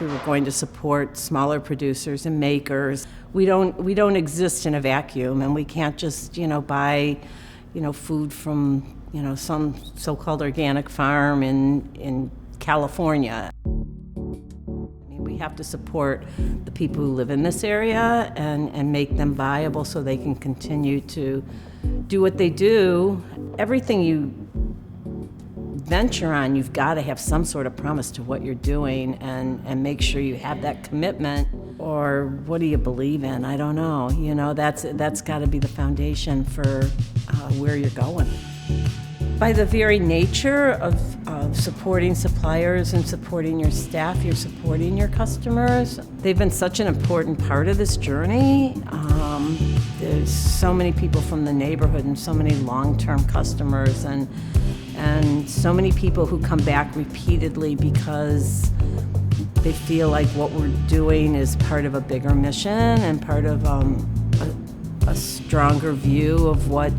We were going to support smaller producers and makers. We don't exist in a vacuum, and we can't just, buy, food from, some so-called organic farm in California. We have to support the people who live in this area and make them viable so they can continue to do what they do. Everything you venture on, you've got to have some sort of promise to what you're doing and make sure you have that commitment. Or what do you believe in? I don't know. That's got to be the foundation for where you're going. By the very nature of supporting suppliers and supporting your staff, you're supporting your customers. They've been such an important part of this journey. There's so many people from the neighborhood and so many long-term customers and so many people who come back repeatedly because they feel like what we're doing is part of a bigger mission and part of a stronger view of what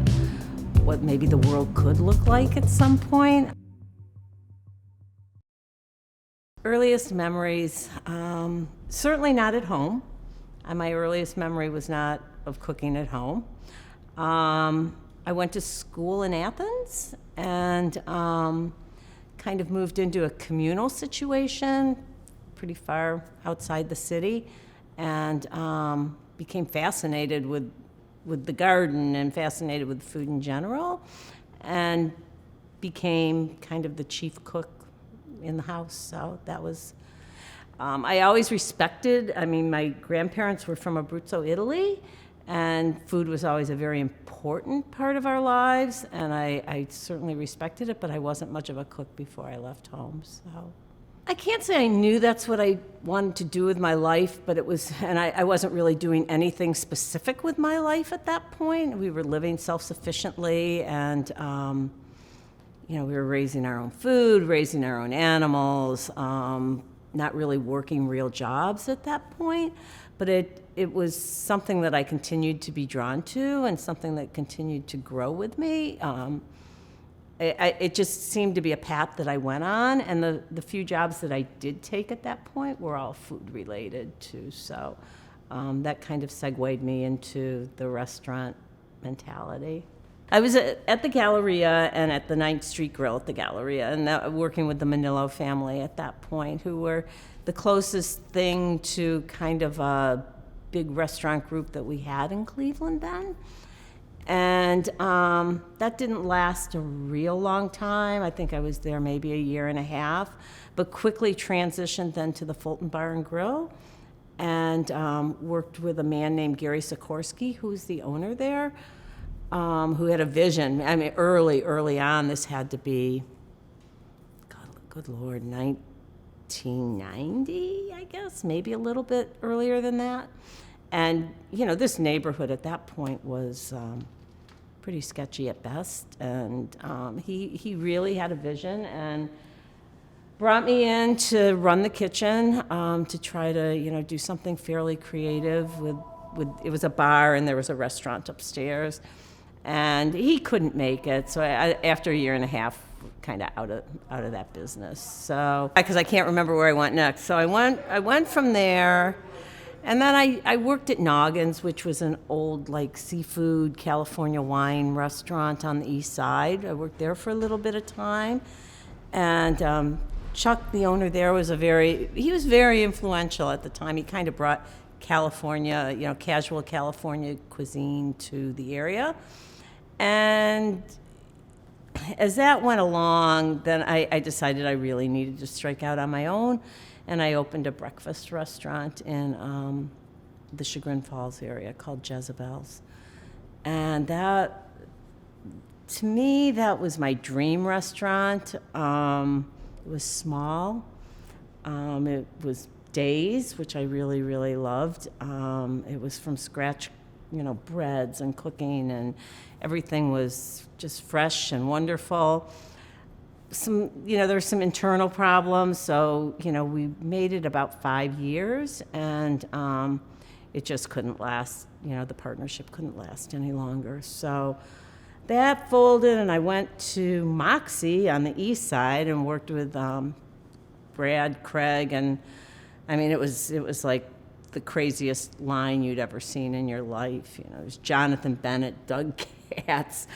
maybe the world could look like at some point. Earliest memories, certainly not at home. My earliest memory was not of cooking at home. I went to school in Athens and kind of moved into a communal situation pretty far outside the city, and became fascinated with the garden and fascinated with food in general, and became kind of the chief cook in the house. So that was, I always respected, my grandparents were from Abruzzo, Italy, and food was always a very important part of our lives, and I certainly respected it, but I wasn't much of a cook before I left home. So I can't say I knew that's what I wanted to do with my life, but it was, and I wasn't really doing anything specific with my life at that point. We were living self-sufficiently, and we were raising our own food, raising our own animals, not really working real jobs at that point. But it was something that I continued to be drawn to and something that continued to grow with me. It just seemed to be a path that I went on, and the few jobs that I did take at that point were all food related too. So that kind of segued me into the restaurant mentality. I was at the Galleria and at the 9th Street Grill at the Galleria, and working with the Manillo family at that point, who were the closest thing to kind of a big restaurant group that we had in Cleveland then. And that didn't last a real long time. I think I was there maybe a year and a half, but quickly transitioned then to the Fulton Bar and Grill, and worked with a man named Gary Sikorsky, who's the owner there, who had a vision. Early on, this had to be, good Lord, 1990, I guess, maybe a little bit earlier than that. And, this neighborhood at that point was pretty sketchy at best. And he really had a vision and brought me in to run the kitchen, to try to, do something fairly creative with it was a bar and there was a restaurant upstairs. And he couldn't make it, so after a year and a half, kind of out of that business. So, because I can't remember where I went next. So I went from there, and then I worked at Noggins, which was an old seafood California wine restaurant on the east side. I worked there for a little bit of time, and Chuck, the owner there, he was very influential at the time. He kind of brought California, casual California cuisine to the area. And as that went along, then I decided I really needed to strike out on my own, and I opened a breakfast restaurant in the Chagrin Falls area called Jezebel's. And that, to me, that was my dream restaurant. It was small. It was days, which I really, really loved. It was from scratch, breads and cooking, and everything was just fresh and wonderful. There were some internal problems, so, we made it about 5 years, and it just couldn't last. The partnership couldn't last any longer. So that folded, and I went to Moxie on the east side and worked with Brad, Craig, and I mean, it was like the craziest line you'd ever seen in your life. You know, it was Jonathan Bennett, Doug Katz,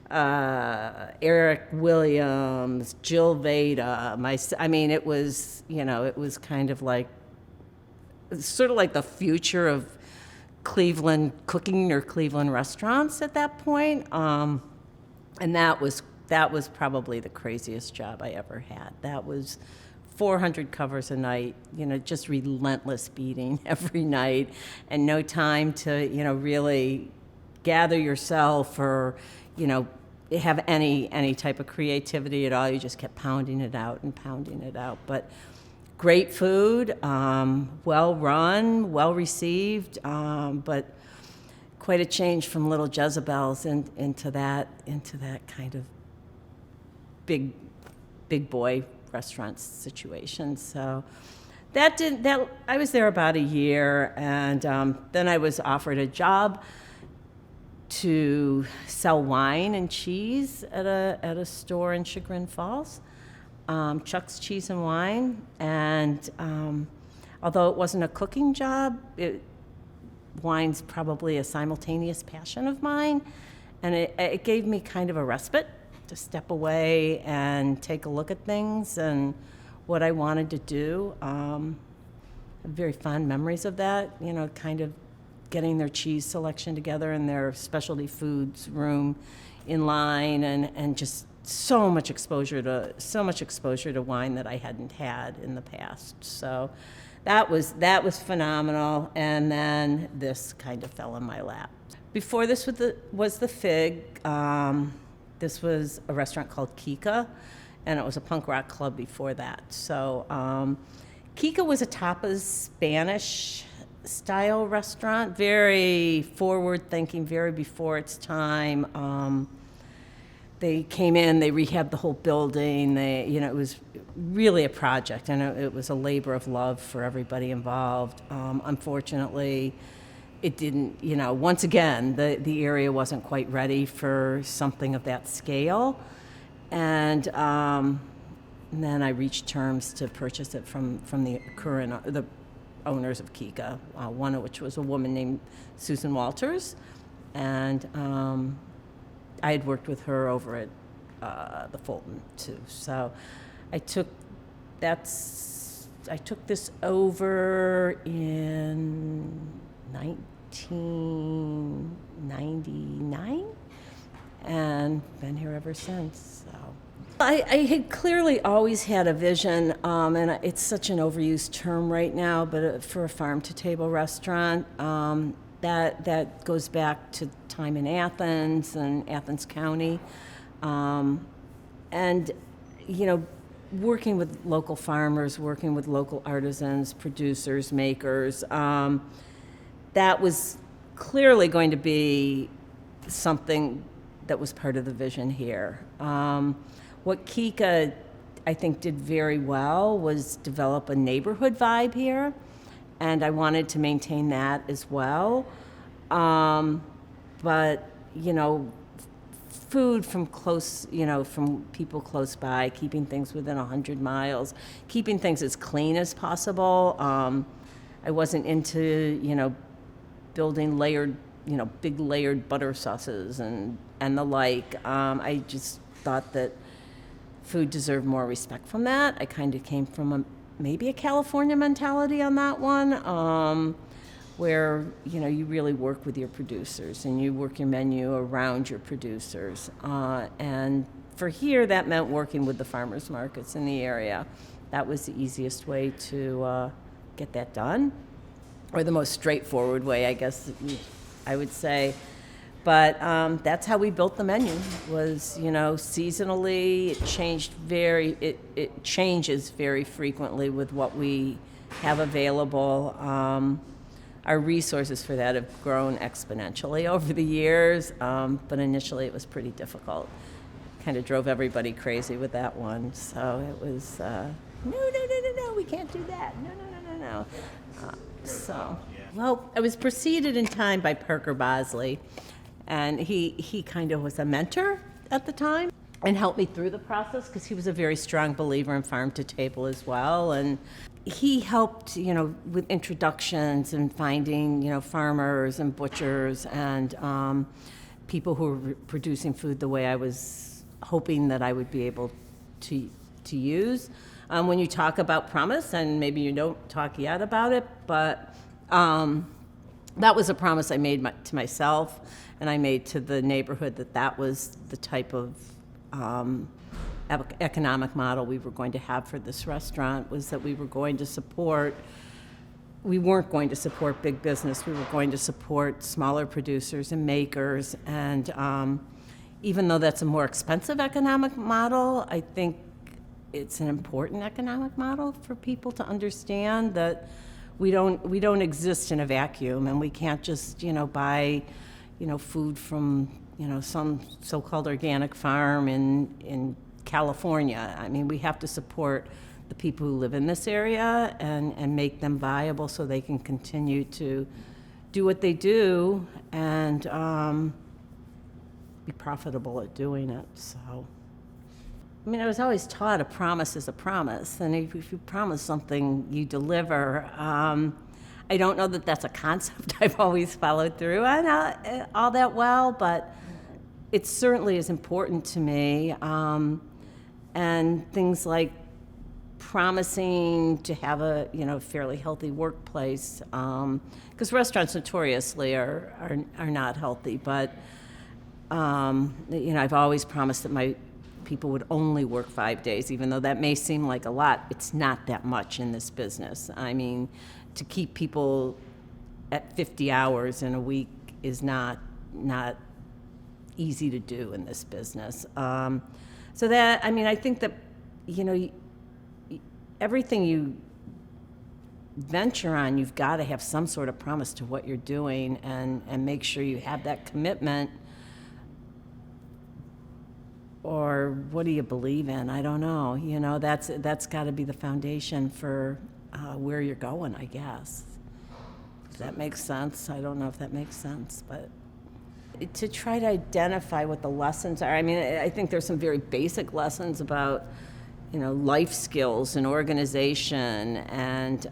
Eric Williams, Jill Veda. I mean, it was, you know, it was kind of like, sort of like the future of Cleveland cooking or Cleveland restaurants at that point. And that was probably the craziest job I ever had. That was 400 covers a night, you know, just relentless beating every night, and no time to, you know, really gather yourself or, you know, have any type of creativity at all. You just kept pounding it out and pounding it out. But great food, well run, well received, but quite a change from Little Jezebel's into that kind of big boy restaurant situation. So I was there about a year, and then I was offered a job to sell wine and cheese at a store in Chagrin Falls, Chuck's Cheese and Wine. And although it wasn't a cooking job, wine's probably a simultaneous passion of mine, and it gave me kind of a respite to step away and take a look at things and what I wanted to do. I have very fond memories of that, you know, kind of getting their cheese selection together in their specialty foods room in line, and just so much exposure to wine that I hadn't had in the past. So that was phenomenal. And then this kind of fell in my lap. Before this was the Fig. This was a restaurant called Kika, and it was a punk rock club before that. So Kika was a tapas Spanish style restaurant, very forward thinking, very before its time. They came in, they rehabbed the whole building. It was really a project, and it was a labor of love for everybody involved. Unfortunately, it didn't, you know, once again, the area wasn't quite ready for something of that scale. And then I reached terms to purchase it from the owners of Kika, one of which was a woman named Susan Walters. And I had worked with her over at the Fulton too. So I took this over in 1999 and been here ever since. So I had clearly always had a vision, and it's such an overused term right now, but for a farm-to-table restaurant, that goes back to time in Athens and Athens County, and, you know, working with local farmers, working with local artisans, producers, makers. That was clearly going to be something that was part of the vision here. What Kika, I think, did very well was develop a neighborhood vibe here, and I wanted to maintain that as well. But, you know, food from people close by, keeping things within 100 miles, keeping things as clean as possible. I wasn't into, you know, building big layered butter sauces and the like. I just thought that food deserved more respect from that. I kind of came from maybe a California mentality on that one, where, you know, you really work with your producers and you work your menu around your producers. And for here, that meant working with the farmers markets in the area. That was the easiest way to get that done, or the most straightforward way, I guess I would say. But that's how we built the menu, was, you know, seasonally. It changes very frequently with what we have available. Our resources for that have grown exponentially over the years, but initially it was pretty difficult. Kind of drove everybody crazy with that one. So it was, no, we can't do that. No. Well, I was preceded in time by Parker Bosley, and he kind of was a mentor at the time and helped me through the process, because he was a very strong believer in farm to table as well. And he helped, with introductions and finding, farmers and butchers and people who were producing food the way I was hoping that I would be able to use. When you talk about promise, and maybe you don't talk yet about it, but that was a promise I made to myself, and I made to the neighborhood that was the type of economic model we were going to have for this restaurant, was that we weren't going to support big business. We were going to support smaller producers and makers. And even though that's a more expensive economic model, I think it's an important economic model for people to understand that we don't exist in a vacuum, and we can't just buy food from some so-called organic farm in California. I mean, we have to support the people who live in this area and make them viable so they can continue to do what they do and be profitable at doing it. So, I mean, I was always taught a promise is a promise, and if you promise something, you deliver. I don't know that that's a concept I've always followed through on all that well, but it certainly is important to me. And things like promising to have a fairly healthy workplace, because restaurants notoriously are not healthy. But I've always promised that my people would only work 5 days, even though that may seem like a lot. It's not that much in this business. I mean, to keep people at 50 hours in a week is not easy to do in this business. So that, I mean, I think that, everything you venture on, you've got to have some sort of promise to what you're doing and make sure you have that commitment. Or what do you believe in? I don't know. That's got to be the foundation for where you're going, I guess. If that makes sense. I don't know if that makes sense, but to try to identify what the lessons are. I mean, I think there's some very basic lessons about, life skills and organization and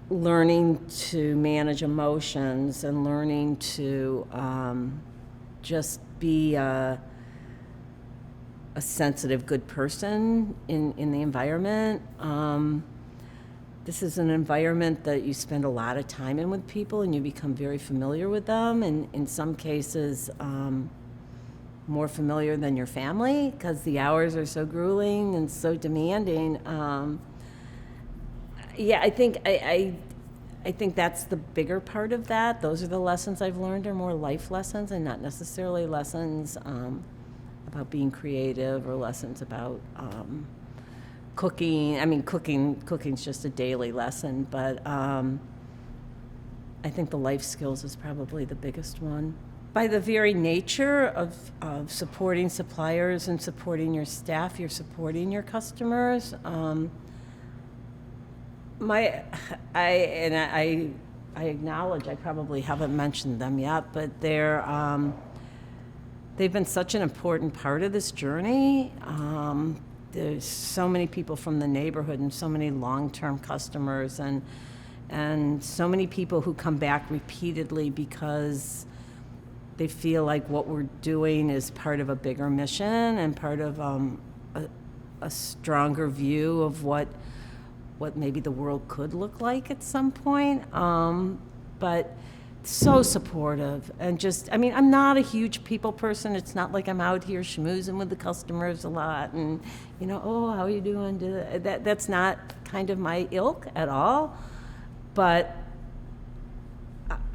learning to manage emotions and learning to just be a sensitive, good person in the environment. This is an environment that you spend a lot of time in with people, and you become very familiar with them, and in some cases more familiar than your family, because the hours are so grueling and so demanding. I think that's the bigger part of that. Those are the lessons I've learned, are more life lessons and not necessarily lessons about being creative or lessons about cooking. I mean, cooking's just a daily lesson, but I think the life skills is probably the biggest one. By the very nature of supporting suppliers and supporting your staff, you're supporting your customers. I acknowledge I probably haven't mentioned them yet, but they've been such an important part of this journey. There's so many people from the neighborhood and so many long-term customers and so many people who come back repeatedly because they feel like what we're doing is part of a bigger mission and part of a stronger view of what maybe the world could look like at some point. But so supportive and just, I mean, I'm not a huge people person. It's not like I'm out here schmoozing with the customers a lot and, oh, how are you doing? That's not kind of my ilk at all. But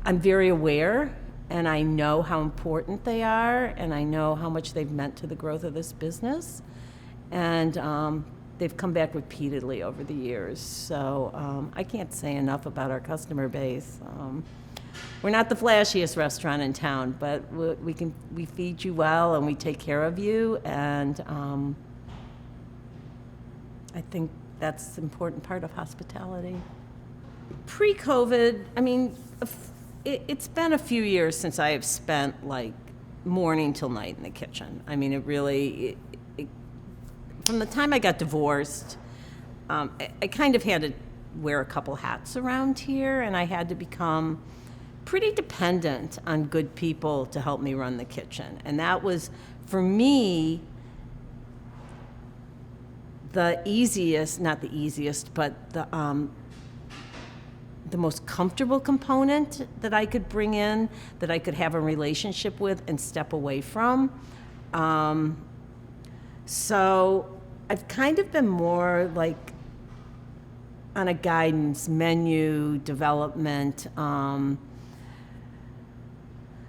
I'm very aware, and I know how important they are, and I know how much they've meant to the growth of this business. And they've come back repeatedly over the years. So I can't say enough about our customer base. We're not the flashiest restaurant in town, but we feed you well and we take care of you, and I think that's an important part of hospitality. Pre-COVID, I mean, it's been a few years since I have spent like morning till night in the kitchen. I mean, from the time I got divorced, I kind of had to wear a couple hats around here, and I had to become pretty dependent on good people to help me run the kitchen. And that was, for me, the easiest, not the easiest, but the most comfortable component that I could bring in, that I could have a relationship with and step away from. So I've kind of been more like on a guidance, menu development,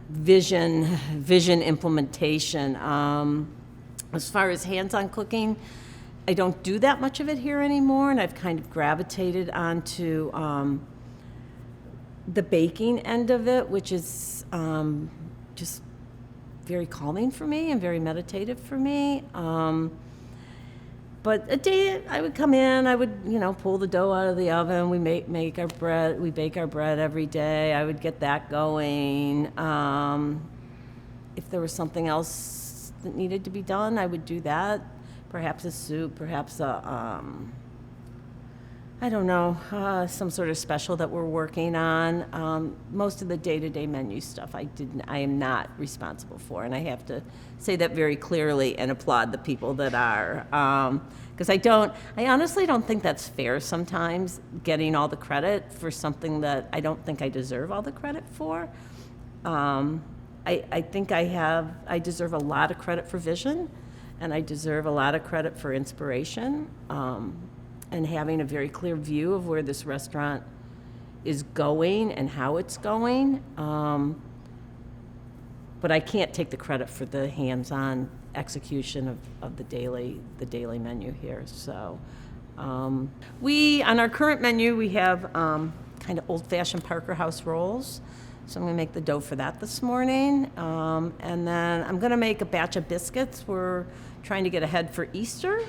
vision implementation. As far as hands-on cooking, I don't do that much of it here anymore, and I've kind of gravitated onto the baking end of it, which is just very calming for me and very meditative for me. But a day I would come in, I would, pull the dough out of the oven. We make our bread. We bake our bread every day. I would get that going. If there was something else that needed to be done, I would do that. Perhaps a soup, perhaps I don't know, some sort of special that we're working on. Most of the day-to-day menu stuff I am not responsible for, and I have to say that very clearly and applaud the people that are. Because I honestly don't think that's fair sometimes, getting all the credit for something that I don't think I deserve all the credit for. I think I deserve a lot of credit for vision, and I deserve a lot of credit for inspiration. And having a very clear view of where this restaurant is going and how it's going. But I can't take the credit for the hands-on execution of the daily menu here. So on our current menu, we have kind of old-fashioned Parker House rolls. So I'm going to make the dough for that this morning. And then I'm going to make a batch of biscuits. We're trying to get ahead for Easter.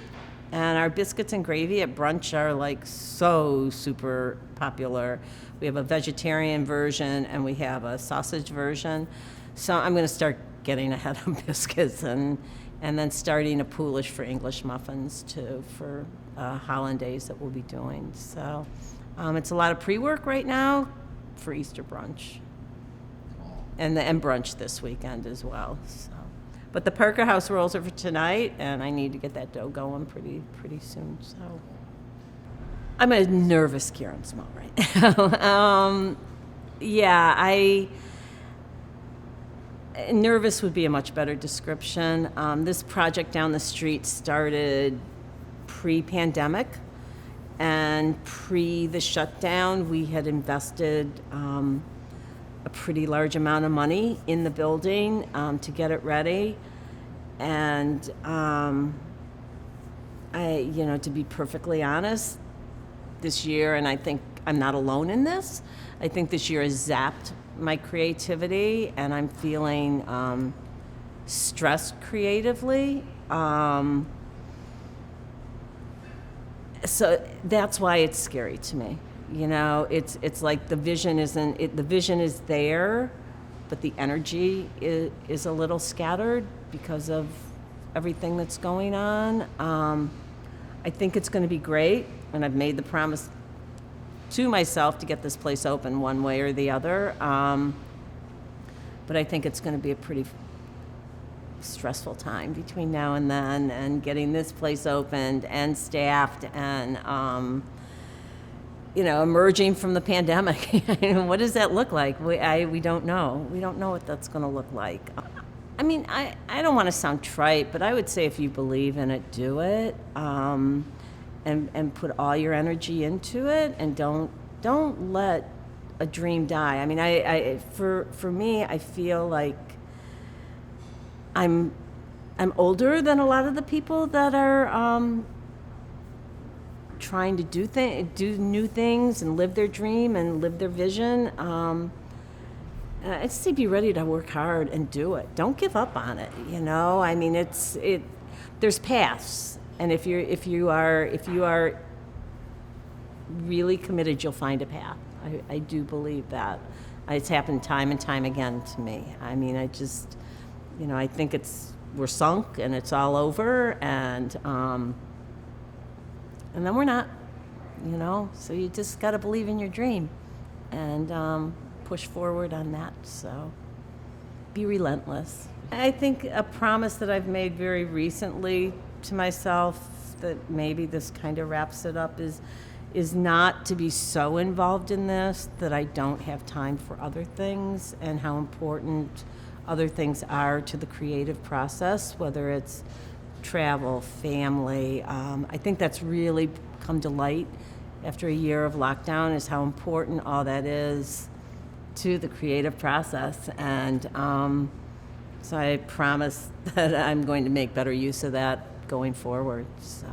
And our biscuits and gravy at brunch are like so super popular. We have a vegetarian version and we have a sausage version. So I'm going to start getting ahead on biscuits and then starting a poolish for English muffins too for hollandaise that we'll be doing. So it's a lot of pre-work right now for Easter brunch and brunch this weekend as well. So. But the Parker House rolls are for tonight, and I need to get that dough going pretty soon. So I'm a nervous Karen Small right now. Nervous would be a much better description. This project down the street started pre-pandemic, and pre the shutdown, we had invested a pretty large amount of money in the building to get it ready. And to be perfectly honest, this year, and I think I'm not alone in this, I think this year has zapped my creativity, and I'm feeling stressed creatively. So that's why it's scary to me. It's like the vision the vision is there, but the energy is a little scattered because of everything that's going on. I think it's going to be great, and I've made the promise to myself to get this place open one way or the other. But I think it's going to be a pretty stressful time between now and then, and getting this place opened and staffed and emerging from the pandemic. What does that look like? We don't know. We don't know what that's going to look like. I mean, I don't want to sound trite, but I would say if you believe in it, do it, and put all your energy into it, and don't let a dream die. I mean, for me, I feel like I'm older than a lot of the people that are trying to do new things and live their dream and live their vision. I'd say be ready to work hard and do it. Don't give up on it. I mean, there's paths, and if you are really committed, you'll find a path. I do believe that. It's happened time and time again to me. I mean, I just, I think we're sunk and it's all over, and then we're not. you know? So you just got to believe in your dream and push forward on that. So be relentless. I think a promise that I've made very recently to myself, that maybe this kind of wraps it up, is not to be so involved in this that I don't have time for other things, and how important other things are to the creative process, whether it's travel, family. I think that's really come to light after a year of lockdown, is how important all that is to the creative process. And so I promise that I'm going to make better use of that going forward. So.